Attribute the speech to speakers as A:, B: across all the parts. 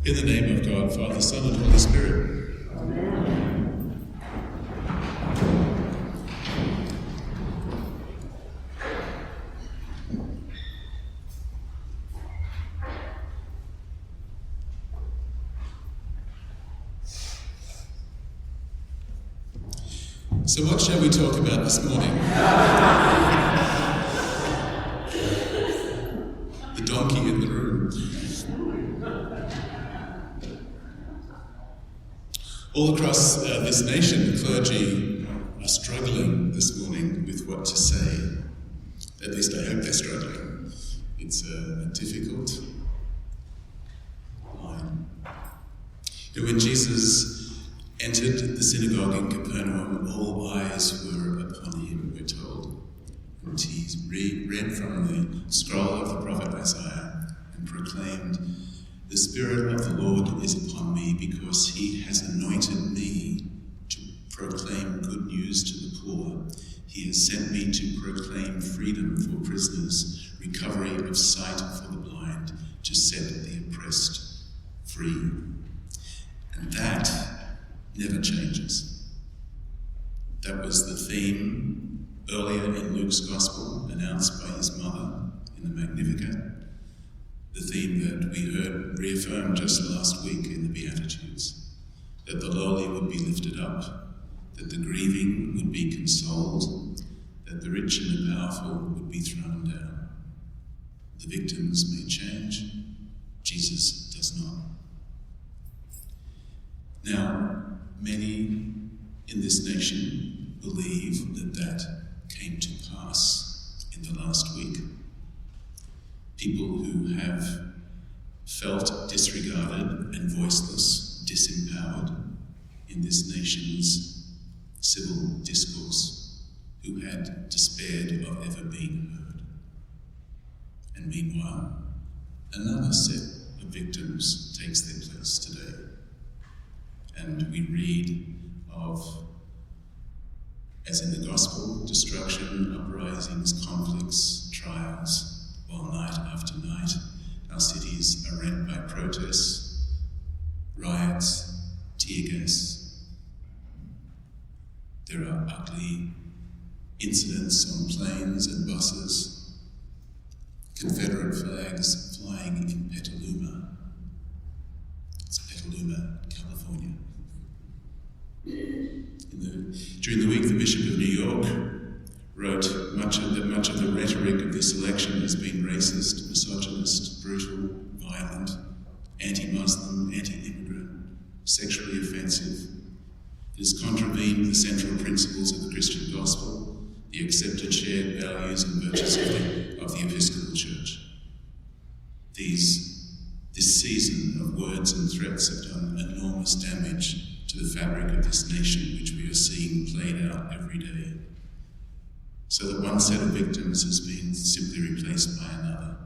A: In the name of God, Father, Son, and Holy Spirit.
B: Amen.
A: So what shall we talk about this morning? The donkey in the room. All across this nation, the clergy are struggling this morning with what to say. At least I hope they're struggling. It's a difficult line. And when Jesus entered the synagogue in Capernaum, all eyes were upon him, we're told. And he read from the scroll of the prophet Isaiah and proclaimed, "The Spirit of the Lord is upon me, because he has anointed me to proclaim good news to the poor. He has sent me to proclaim freedom for prisoners, recovery of sight for the blind, to set the oppressed free." And that never changes. That was the theme earlier in Luke's Gospel, announced by his mother in the Magnificat. The theme that we heard reaffirmed just last week in the Beatitudes, that the lowly would be lifted up, that the grieving would be consoled, that the rich and the powerful would be thrown down. The victims may change, Jesus does not. Now, many in this nation believe that came to pass in the last week. People who have felt disregarded and voiceless, disempowered in this nation's civil discourse, who had despaired of ever being heard. And meanwhile, another set of victims takes their place today. And we read of, as in the Gospel, destruction, uprisings, conflicts, trials, while night after night our cities are rent by protests, riots, tear gas. There are ugly incidents on planes and buses, Confederate flags flying in Petaluma. It's Petaluma, California. During the week, the Bishop of New York wrote, much of the rhetoric of this election has been racist, misogynist, brutal, violent, anti-Muslim, anti-immigrant, sexually offensive. It has contravened the central principles of the Christian gospel, the accepted shared values and virtues of the Episcopal Church. This season of words and threats have done enormous damage to the fabric of this nation, which we are seeing played out every day. So that one set of victims has been simply replaced by another.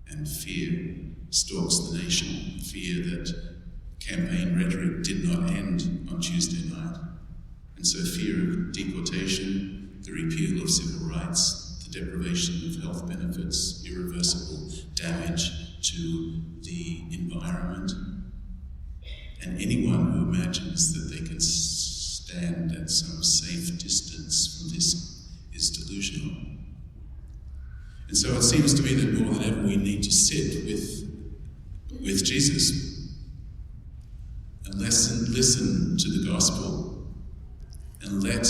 A: And fear stalks the nation, fear that campaign rhetoric did not end on Tuesday night. And so fear of deportation, the repeal of civil rights, the deprivation of health benefits, irreversible damage to the environment. And anyone who imagines that they can stand at some safe distance from this is delusional. And so it seems to me that more than ever we need to sit with Jesus and listen to the gospel and let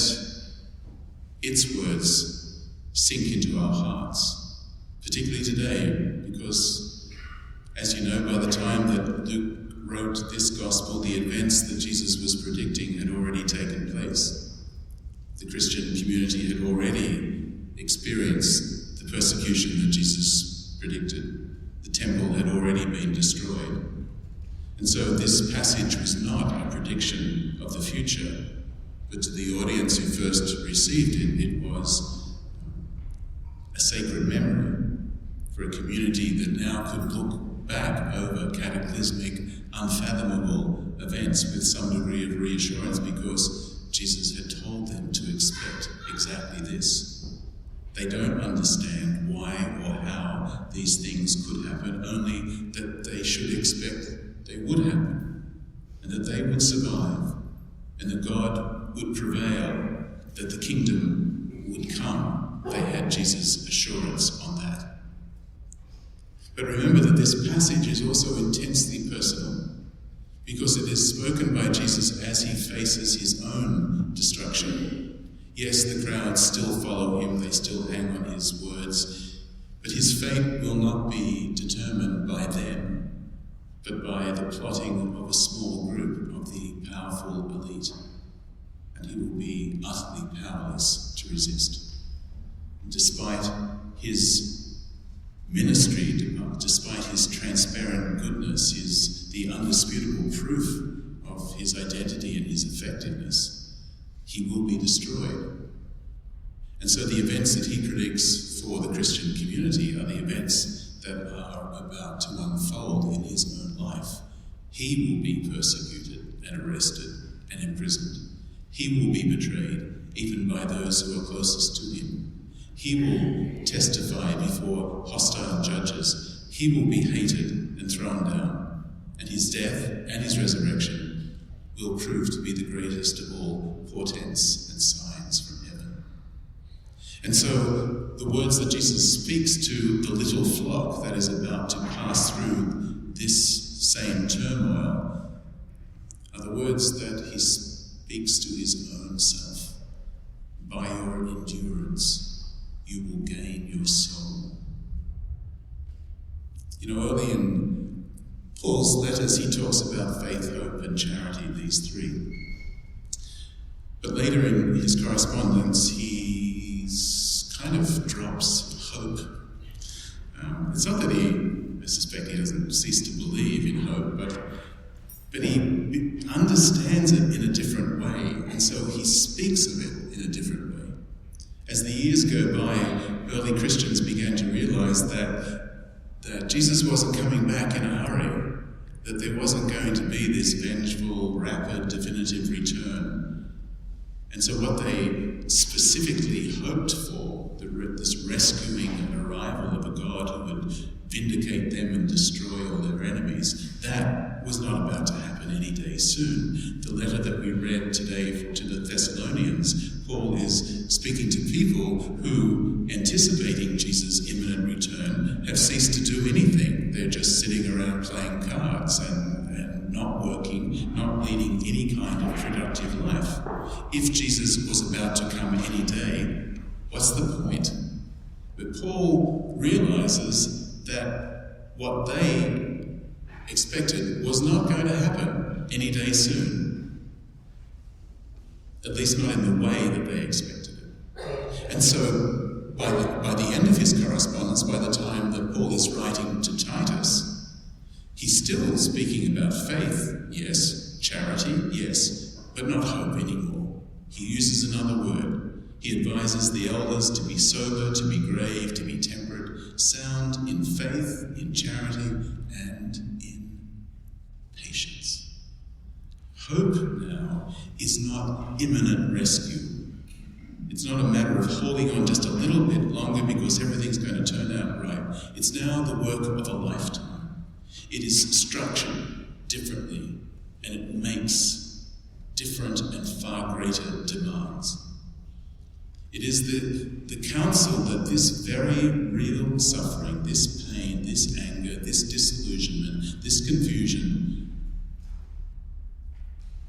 A: its words sink into our hearts, particularly today, because, as you know, by the time that Luke wrote this gospel, the events that Jesus was predicting had already taken place. The Christian community had already experienced the persecution that Jesus predicted. The temple had already been destroyed. And so this passage was not a prediction of the future, but to the audience who first received it, it was a sacred memory for a community that now could look back over cataclysmic, unfathomable events with some degree of reassurance, because Jesus had told them to expect exactly this. They don't understand why or how these things could happen, only that they should expect they would happen, and that they would survive, and that God would prevail, that the kingdom would come. They had Jesus' assurance on that. But remember that this passage is also intensely personal, because it is spoken by Jesus as he faces his own destruction. Yes, the crowds still follow him, they still hang on his words, but his fate will not be determined by them, but by the plotting of a small group of the powerful elite. And he will be utterly powerless to resist. And despite his ministry, despite his transparent goodness, the undisputable proof of his identity and his effectiveness, he will be destroyed. And so the events that he predicts for the Christian community are the events that are about to unfold in his own life. He will be persecuted and arrested and imprisoned. He will be betrayed, even by those who are closest to him. He will testify before hostile judges. He will be hated and thrown down. And his death and his resurrection will prove to be the greatest of all portents and signs from heaven. And so the words that Jesus speaks to the little flock that is about to pass through this same turmoil are the words that he speaks to his own self. By your endurance, you will gain your soul. You know, early in Paul's letters, he talks about faith, hope, and charity, these three. But later in his correspondence, he kind of drops hope. It's not that I suspect he doesn't cease to believe in hope, but he understands it in a different way, and so he speaks of it in a different way. As the years go by, early Christians began to realize that Jesus wasn't coming back in a hurry, that there wasn't going to be this vengeful, rapid, definitive return. And so what they specifically hoped for, this rescuing and arrival of a God who would vindicate them and destroy all their enemies, that was not about to happen any day soon. The letter that we read today to the Thessalonians, Paul is speaking to people who, anticipating Jesus' imminent return, have ceased to do anything. They're just sitting around playing cards and not working, not leading any kind of productive life. If Jesus was about to come any day, what's the point? But Paul realizes that what they expected was not going to happen any day soon. At least not in the way that they expected it. And so by the end of his correspondence, by the time that Paul is writing to Titus, he's still speaking about faith, yes, charity, yes, but not hope anymore. He uses another word. He advises the elders to be sober, to be grave, to be temperate, sound in faith, in charity, and in patience. Hope now is not imminent rescue. It's not a matter of holding on just a little bit longer because everything's going to turn out right. It's now the work of a lifetime. It is structured differently, and it makes different and far greater demands. It is the counsel that this very real suffering, this pain, this anger, this disillusionment, this confusion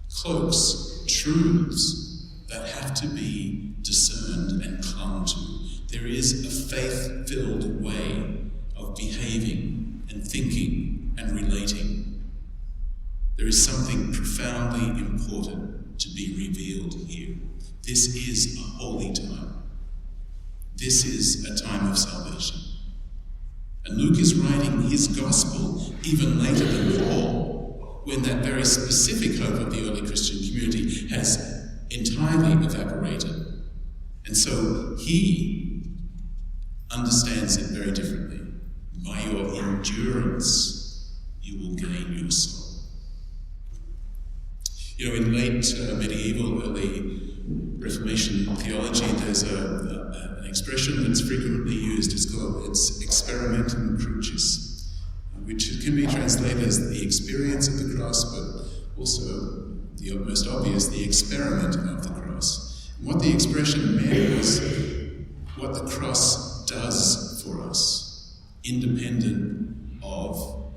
A: cloaks truths that have to be discerned and clung to. There is a faith-filled way of behaving and thinking and relating. There is something profoundly important to be revealed here. This is a holy time. This is a time of salvation. And Luke is writing his gospel even later than Paul, when that very specific hope of the early Christian community has entirely evaporated. And so he understands it very differently. By your endurance, you will gain your soul. You know, in late medieval, early Reformation theology, there's an expression that's frequently used. It's experimentum crucis. which can be translated as the experience of the cross, but also, the most obvious, the experiment of the cross. And what the expression meant was what the cross does for us, independent of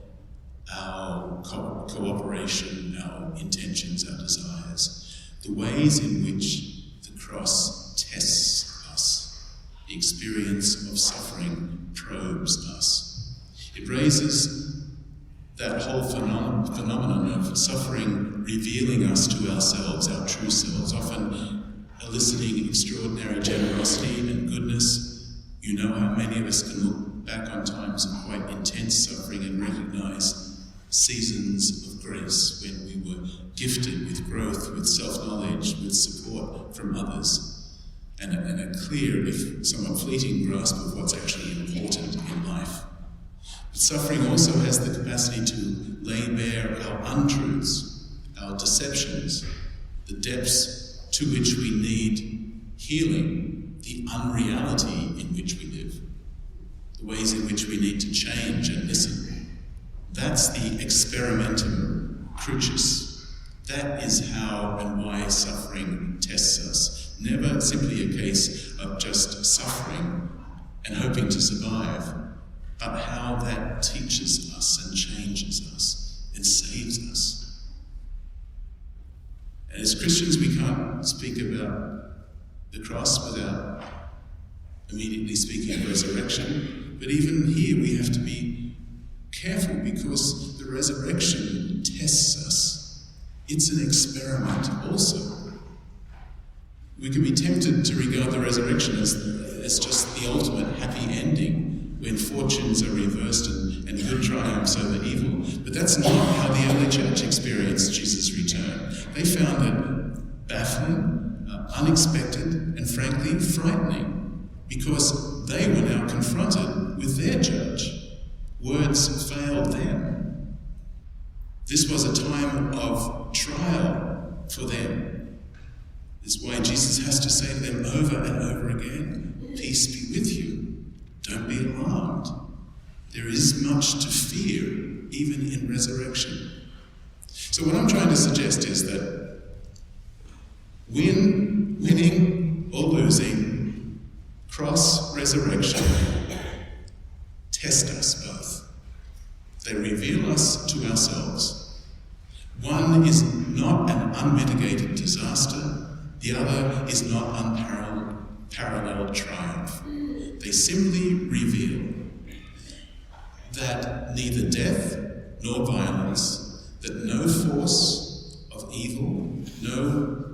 A: our cooperation, our intentions, our desires. The ways in which the cross tests us, the experience of suffering probes us. It raises that whole phenomenon of suffering revealing us to ourselves, our true selves, often eliciting extraordinary generosity and goodness. You know how many of us can look back on times of quite intense suffering and recognize seasons of grace when we were gifted with growth, with self-knowledge, with support from others, and a clear, if somewhat fleeting, grasp of what's actually important in life. But suffering also has the capacity to lay bare our untruths, our deceptions, the depths to which we need healing, the unreality in which we live, the ways in which we need to change and listen. That's the experimentum crucis. That is how and why suffering tests us. Never simply a case of just suffering and hoping to survive, but how that teaches us and changes us and saves us. And as Christians, we can't speak about the cross without immediately speaking of resurrection. But even here we have to be careful because the resurrection tests us. It's an experiment also. We can be tempted to regard the resurrection as just the ultimate happy ending when fortunes are reversed and good triumphs over evil. But that's not how the early church experienced Jesus' return. They found it baffling, unexpected, and frankly frightening, because they were now confronted with their judge. Words failed them. This was a time of trial for them. This is why Jesus has to say to them over and over again, "Peace be with you. Don't be alarmed. There is much to fear, even in resurrection." So what I'm trying to suggest is that winning or losing, cross, resurrection, test us both. They reveal us to ourselves. One is not an unmitigated disaster. The other is not unparalleled triumph. They simply reveal that neither death nor violence, that no force of evil, no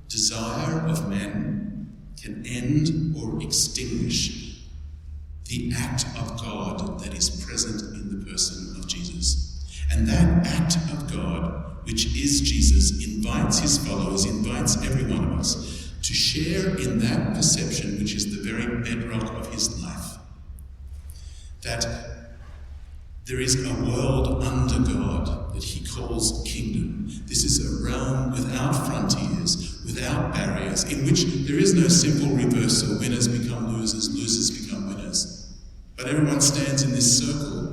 A: desire of men can end or extinguish the act of God that is present in the person of Jesus. And that act of God, which is Jesus, invites his followers, invites every one of us to share in that perception which is the very bedrock of his life. That there is a world under God that he calls kingdom. This is a realm without frontiers, without barriers, in which there is no simple reversal, winners become losers, losers become winners. But everyone stands in this circle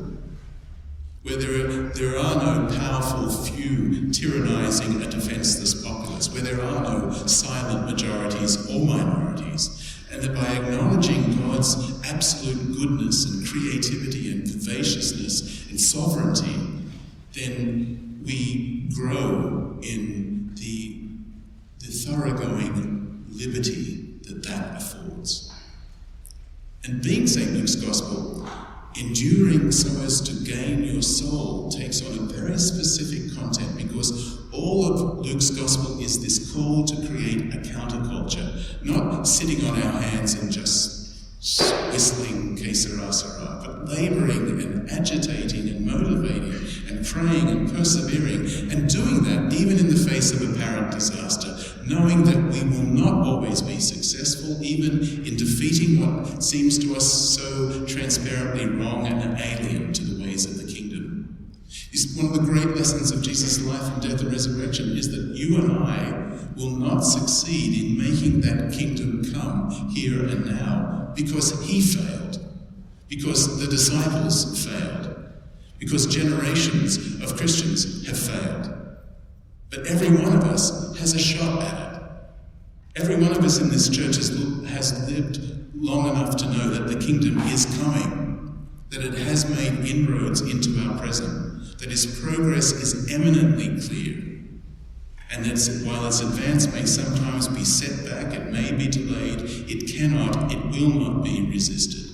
A: where there are no powerful few tyrannizing a defenseless populace, where there are no silent majorities or minorities, and that by acknowledging God's absolute goodness and creativity and vivaciousness and sovereignty, then we grow in the thoroughgoing liberty that affords. And being St. Luke's Gospel, enduring so as to gain your soul, takes on a very specific content, because all of Luke's Gospel is this call to create a counterculture, not sitting on our hands and just whistling que sera, sera, but labouring and agitating and motivating and praying and persevering, and doing that even in the face of apparent disaster, knowing that we will not always be successful, even in defeating what seems to us so transparently wrong and alien to the ways of the kingdom. It's one of the great lessons of Jesus' life and death and resurrection is that you and I will not succeed in making that kingdom come here and now, because he failed, because the disciples failed, because generations of Christians have failed. But every one of us has a shot at it. Every one of us in this church has lived long enough to know that the kingdom is coming, that it has made inroads into our present, that its progress is eminently clear, and that while its advance may sometimes be set back, it may be delayed, it cannot, it will not be resisted.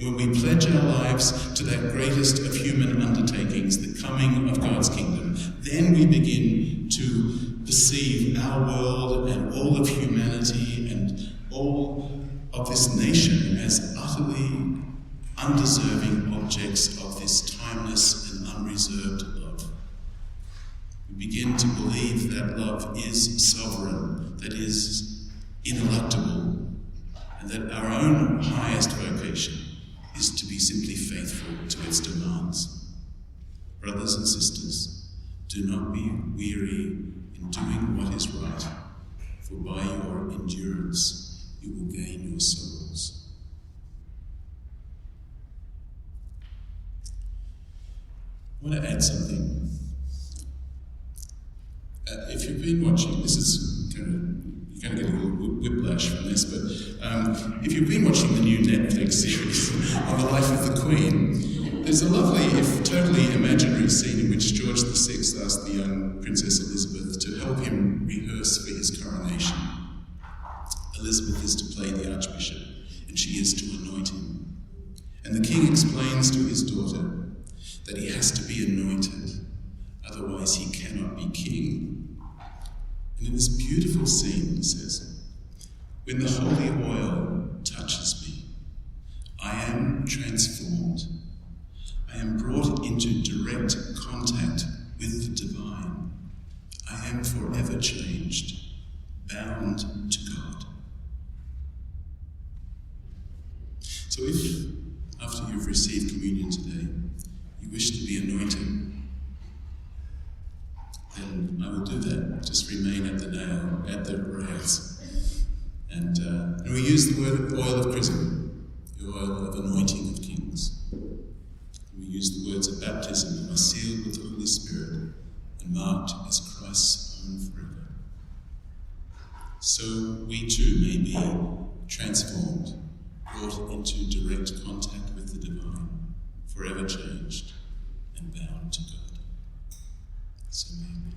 A: When we pledge our lives to that greatest of human undertakings, the coming of God's kingdom, then we begin to perceive our world and all of humanity and all of this nation as utterly undeserving objects of this timeless and unreserved love. We begin to believe that love is sovereign, that is ineluctable, and that our own highest vocation is to be simply faithful to its demands. Brothers and sisters, do not be weary in doing what is right, for by your endurance you will gain your souls. I want to add something. If you've been watching, this is you're going to get a little whiplash from this, but if you've been watching the new Netflix series on the life of the Queen, there's a lovely, if totally imaginary scene in which George VI asked the young Princess Elizabeth to help him rehearse for his coronation. Elizabeth is to play the Archbishop, and she is to anoint him. And the king explains to his daughter that he has to be anointed, otherwise he cannot be king. And in this beautiful scene, he says, "When the holy oil touches me, I am transformed. I am brought into direct contact with the divine. I am forever changed, bound to God." So if, after you've received communion today, you wish to be anointed, then I will do that. Just remain at the rails. And we use the word oil of chrism, the oil of anointing of kings. We use the words of baptism, "You are sealed with the Holy Spirit and marked as Christ's own forever." So we too may be transformed, brought into direct contact with the divine, forever changed and bound to God. So may it be.